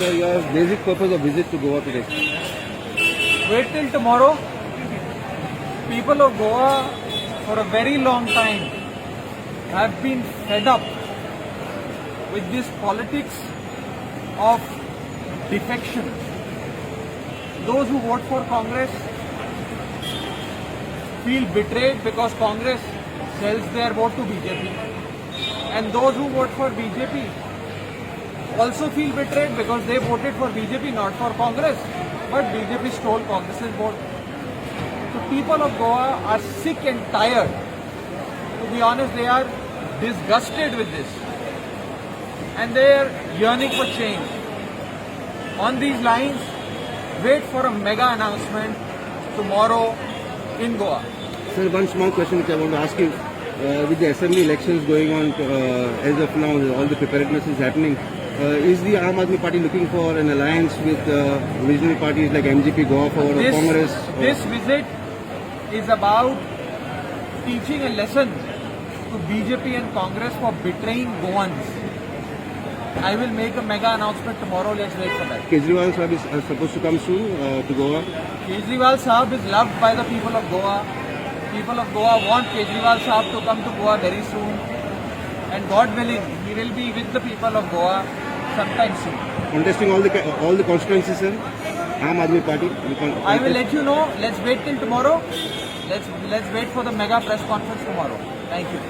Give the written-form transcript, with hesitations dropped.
your basic purpose of visit to Goa today? Wait till tomorrow. People of Goa for a very long time have been fed up with this politics of defection. Those who vote for Congress feel betrayed because Congress sells their vote to BJP. And those who vote for BJP also feel betrayed because they voted for BJP, not for Congress. But BJP stole Congress's vote. So people of Goa are sick and tired. To be honest, they are disgusted with this. And they are yearning for change. On these lines, wait for a mega announcement tomorrow in Goa. Sir, one small question which I want to ask you. With the assembly elections going on as of now, all the preparedness is happening. Is the Aam Aadmi Party looking for an alliance with regional parties like MGP, Goa Forward or Congress? This visit is about teaching a lesson to BJP and Congress for betraying Goans. I will make a mega announcement tomorrow. Let's wait for that. Kejriwal Sahib is supposed to come soon to Goa. Kejriwal Sahib is loved by the people of Goa. People of Goa want Kejriwal Sahib to come to Goa very soon. And God willing, he will be with the people of Goa sometime soon. Contesting all the constituencies, sir. Aam Aadmi Party. I will let you know. Let's wait till tomorrow. Let's wait for the mega press conference tomorrow. Thank you.